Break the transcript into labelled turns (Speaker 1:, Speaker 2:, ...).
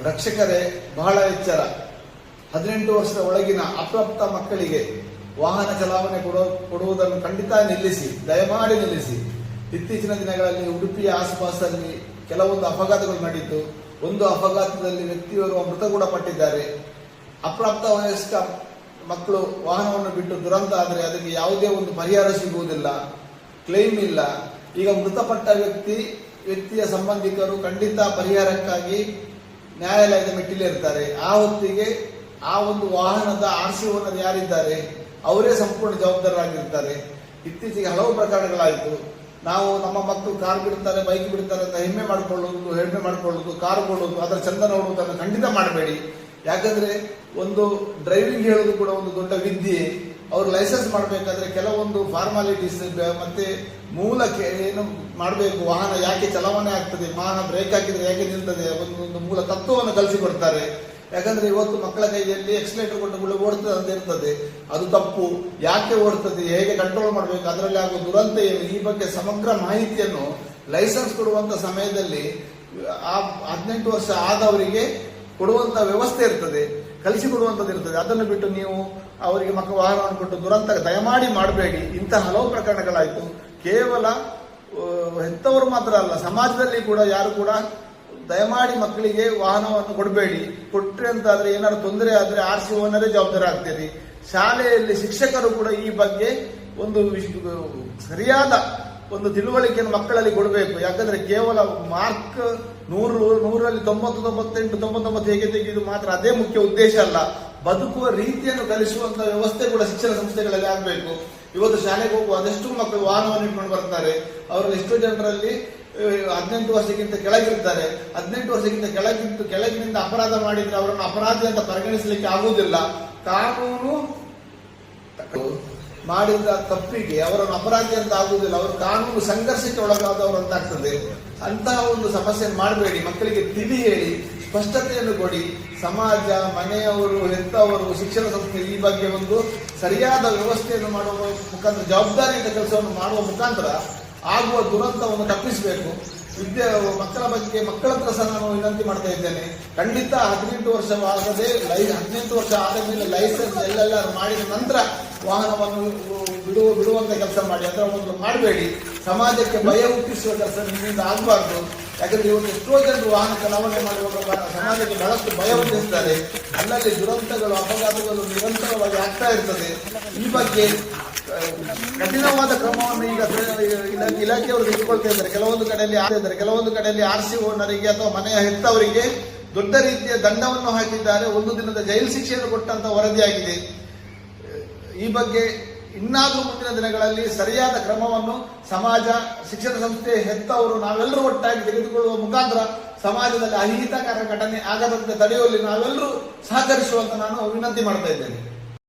Speaker 1: ರಕ್ಷಕರೇ ಬಹಳ ಎಚ್ಚರ. 18 ವರ್ಷದ ಒಳಗಿನ ಅಪ್ರಾಪ್ತ ಮಕ್ಕಳಿಗೆ ವಾಹನ ಚಲಾವಣೆ ಕೊಡುವುದನ್ನು ಖಂಡಿತ ನಿಲ್ಲಿಸಿ, ದಯಮಾಡಿ ನಿಲ್ಲಿಸಿ. ಇತ್ತೀಚಿನ ದಿನಗಳಲ್ಲಿ ಉಡುಪಿಯ ಆಸುಪಾಸಲ್ಲಿ ಕೆಲವೊಂದು ಅಪಘಾತಗಳು ನಡೆಯಿತು. ಒಂದು ಅಪಘಾತದಲ್ಲಿ ವ್ಯಕ್ತಿಯವರು ಮೃತಪಟ್ಟಿದ್ದಾರೆ. ಅಪ್ರಾಪ್ತ ವಯಸ್ಕ ಮಕ್ಕಳು ವಾಹನವನ್ನು ಬಿಟ್ಟು ದುರಂತ ಆದರೆ ಅದಕ್ಕೆ ಯಾವುದೇ ಒಂದು ಪರಿಹಾರ ಸಿಗುವುದಿಲ್ಲ, ಕ್ಲೈಮ್ ಇಲ್ಲ. ಈಗ ಮೃತಪಟ್ಟ ವ್ಯಕ್ತಿಯ ಸಂಬಂಧಿಕರು ಖಂಡಿತ ಪರಿಹಾರಕ್ಕಾಗಿ ನ್ಯಾಯಾಲಯದ ಮೆಟ್ಟಿಲಿರ್ತಾರೆ. ಆ ಹೊತ್ತಿಗೆ ಆ ಒಂದು ವಾಹನದ RC ಓನರ್ ಯಾರಿದ್ದಾರೆ ಅವರೇ ಸಂಪೂರ್ಣ ಜವಾಬ್ದಾರರಾಗಿರ್ತಾರೆ. ಇತ್ತೀಚೆಗೆ ಹಲವು ಪ್ರಕರಣಗಳಾಯಿತು. ನಾವು ನಮ್ಮ ಮಕ್ಕಳು ಕಾರ್ ಬಿಡ್ತಾರೆ, ಬೈಕ್ ಬಿಡ್ತಾರೆ ಅಂತ ಹೆಮ್ಮೆ ಮಾಡಿಕೊಳ್ಳುವುದು, ಕಾರ್ ಕೊಡುವುದು, ಅದರ ಚಂದ ನೋಡುವುದನ್ನು ಖಂಡಿತ ಮಾಡಬೇಡಿ. ಯಾಕಂದ್ರೆ ಒಂದು ಡ್ರೈವಿಂಗ್ ಹೇಳೋದು ಕೂಡ ಒಂದು ದೊಡ್ಡ ವಿದ್ಯೆ. ಅವರು ಲೈಸೆನ್ಸ್ ಮಾಡಬೇಕಾದ್ರೆ ಕೆಲವೊಂದು ಫಾರ್ಮಾಲಿಟೀಸ್ ಮತ್ತೆ ಮೂಲಕ್ಕೆ ಏನು ಮಾಡಬೇಕು, ವಾಹನ ಯಾಕೆ ಚಲಾವಣೆ ಆಗ್ತದೆ, ವಾಹನ ಬ್ರೇಕ್ ಹಾಕಿದ್ರೆ ಯಾಕೆ ನಿಲ್ತದೆ, ಒಂದು ಮೂಲ ತತ್ವವನ್ನು ಕಲಿಸಿಕೊಡ್ತಾರೆ. ಯಾಕಂದ್ರೆ ಇವತ್ತು ಮಕ್ಕಳ ಕೈಯಲ್ಲಿ ಎಕ್ಸಲೇಟರ್ ಕೊಟ್ಟು ಓಡ್ತದೆ ಅಂತ ಇರ್ತದೆ, ಅದು ತಪ್ಪು. ಯಾಕೆ ಓಡ್ತದೆ, ಹೇಗೆ ಕಂಟ್ರೋಲ್ ಮಾಡಬೇಕು, ಅದರಲ್ಲಿ ಆಗುವ ದುರಂತ ಏನು, ಈ ಬಗ್ಗೆ ಸಮಗ್ರ ಮಾಹಿತಿಯನ್ನು ಲೈಸೆನ್ಸ್ ಕೊಡುವಂತ ಸಮಯದಲ್ಲಿ ಆ 18 ವರ್ಷ ಆದವರಿಗೆ ಕೊಡುವಂತ ವ್ಯವಸ್ಥೆ ಇರ್ತದೆ, ಕಲಿಸಿಕೊಡುವಂಥದ್ದು ಇರ್ತದೆ. ಅದನ್ನು ಬಿಟ್ಟು ನೀವು ಅವರಿಗೆ ಮಕ್ಕಳ ವಾಹನವನ್ನು ಕೊಟ್ಟು ದುರಂತ ದಯಮಾಡಿ ಮಾಡಬೇಡಿ. ಇಂತಹ ಹಲವು ಪ್ರಕರಣಗಳಾಯಿತು. ಕೇವಲ ಹೆತ್ತವರು ಮಾತ್ರ ಅಲ್ಲ, ಸಮಾಜದಲ್ಲಿ ಕೂಡ ಯಾರು ಕೂಡ ದಯಮಾಡಿ ಮಕ್ಕಳಿಗೆ ವಾಹನವನ್ನು ಕೊಡಬೇಡಿ. ಕೊಟ್ಟರೆ ಅಂತಾದ್ರೆ ಏನಾದ್ರು ತೊಂದರೆ ಆದ್ರೆ RC ಓನರೇ ಜವಾಬ್ದಾರಿ ಆಗ್ತೀರಿ. ಶಾಲೆಯಲ್ಲಿ ಶಿಕ್ಷಕರು ಕೂಡ ಈ ಬಗ್ಗೆ ಒಂದು ಸರಿಯಾದ ಒಂದು ತಿಳುವಳಿಕೆಯನ್ನು ಮಕ್ಕಳಲ್ಲಿ ಕೊಡಬೇಕು. ಯಾಕಂದ್ರೆ ಕೇವಲ ಮಾರ್ಕ್ 100ರಲ್ಲಿ 90, 98, 99 ಹೇಗೆ ತೆಗೆಯುವುದು ಮಾತ್ರ ಅದೇ ಮುಖ್ಯ ಉದ್ದೇಶ ಅಲ್ಲ. ಬದುಕುವ ರೀತಿಯನ್ನು ಕಲಿಸುವಂತ ವ್ಯವಸ್ಥೆ ಕೂಡ ಶಿಕ್ಷಣ ಸಂಸ್ಥೆಗಳಲ್ಲಿ ಆಗಬೇಕು. ಇವತ್ತು ಶಾಲೆಗೆ ಹೋಗುವ ಅದೆಷ್ಟು ಮಕ್ಕಳು ವಾಹನವನ್ನು ಇಟ್ಕೊಂಡು ಬರ್ತಾರೆ. ಅವರಲ್ಲಿ ಎಷ್ಟೋ ಜನರಲ್ಲಿ 18 ವರ್ಷಕ್ಕಿಂತ ಕೆಳಗಿರ್ತಾರೆ. 18 ವರ್ಷಕ್ಕಿಂತ ಕೆಳಗಿನಿಂದ ಅಪರಾಧ ಮಾಡಿದ್ರೆ ಅವರನ್ನು ಅಪರಾಧಿ ಅಂತ ಪರಿಗಣಿಸಲಿಕ್ಕೆ ಆಗುವುದಿಲ್ಲ. ಕಾನೂನು ಮಾಡಿದ ತಪ್ಪಿಗೆ ಅವರನ್ನು ಅಪರಾಧಿ ಅಂತ ಆಗುವುದಿಲ್ಲ, ಅವರು ಕಾನೂನು ಸಂಘರ್ಷಕ್ಕೆ ಒಳಗಾದವರು ಅಂತ ಆಗ್ತದೆ. ಅಂತಹ ಒಂದು ಸಮಸ್ಯೆಯನ್ನು ಮಾಡಬೇಡಿ. ಮಕ್ಕಳಿಗೆ ತಿಳಿ ಹೇಳಿ, ಸ್ಪಷ್ಟತೆಯನ್ನು ಕೊಡಿ. ಸಮಾಜ, ಮನೆಯವರು, ಹೆತ್ತವರು, ಶಿಕ್ಷಣ ಸಂಸ್ಥೆ ಈ ಬಗ್ಗೆ ಒಂದು ಸರಿಯಾದ ವ್ಯವಸ್ಥೆಯನ್ನು ಮಾಡುವ ಮುಖಾಂತರ, ಜವಾಬ್ದಾರಿಯಿಂದ ಕೆಲಸವನ್ನು ಮಾಡುವ ಮುಖಾಂತರ ಆಗುವ ದುರಂತವನ್ನು ತಪ್ಪಿಸಬೇಕು. ಮಕ್ಕಳ ಬಗ್ಗೆ ಮಕ್ಕಳ ಹತ್ರ ಸಹ ನಾನು ವಿನಂತಿ ಮಾಡ್ತಾ ಇದ್ದೇನೆ. ಖಂಡಿತ 18 ವರ್ಷವಾಗದೆ 18 ವರ್ಷ ಆದ ಮೇಲೆ ಲೈಸೆನ್ಸ್ ಎಲ್ಲೆಲ್ಲ ಮಾಡಿದ ನಂತರ ವಾಹನವನ್ನು ಬಿಡುವಂತ ಕೆಲಸ ಮಾಡಿ. ಅದರ ಒಂದು ಮಾಡಬೇಡಿ. ಸಮಾಜಕ್ಕೆ ಭಯ ಹುಟ್ಟಿಸುವ ಕೆಲಸ ನಿಮ್ಮಿಂದ ಆಗಬಾರ್ದು. ಯಾಕಂದ್ರೆ ಇವತ್ತು ಎಷ್ಟೋ ಜನರು ವಾಹನ ಚಲಾವಣೆ ಮಾಡುವಾಗ ಸಮಾಜಕ್ಕೆ ಬಹಳಷ್ಟು ಭಯ ಹುಟ್ಟಿಸ್ತಾರೆ. ಅಲ್ಲಲ್ಲಿ ದುರಂತಗಳು, ಅಪಘಾತಗಳು ನಿರಂತರವಾಗಿ ಆಗ್ತಾ ಇರ್ತದೆ. ಈ ಬಗ್ಗೆ ಕಠಿಣವಾದ ಕ್ರಮವನ್ನು ಈಗ ಇಲಾಖೆಯವರು ತೆಗೆದುಕೊಳ್ತಾ ಇದ್ದಾರೆ. ಕೆಲವೊಂದು ಕಡೆಯಲ್ಲಿ RC ಓನರಿಗೆ ಅಥವಾ ಮನೆಯ ಹೆತ್ತವರಿಗೆ ದೊಡ್ಡ ರೀತಿಯ ದಂಡವನ್ನು ಹಾಕಿದ್ದಾರೆ. 1 ದಿನದ ಜೈಲು ಶಿಕ್ಷೆಯನ್ನು ಕೊಟ್ಟಂತ ವರದಿಯಾಗಿದೆ. ಈ ಬಗ್ಗೆ ಇನ್ನಾದರೂ ಮುಂದಿನ ದಿನಗಳಲ್ಲಿ ಸರಿಯಾದ ಕ್ರಮವನ್ನು ಸಮಾಜ, ಶಿಕ್ಷಣ ಸಂಸ್ಥೆ, ಹೆತ್ತವರು ನಾವೆಲ್ಲರೂ ಒಟ್ಟಾಗಿ ತೆಗೆದುಕೊಳ್ಳುವ ಮುಖಾಂತರ ಸಮಾಜದಲ್ಲಿ ಅಹಿತಕರ ಘಟನೆ ಆಗದಂತೆ ತಡೆಯುವಲ್ಲಿ ನಾವೆಲ್ಲರೂ ಸಹಕರಿಸುವಂತ ನಾನು ವಿನಂತಿ ಮಾಡ್ತಾ ಇದ್ದೇನೆ.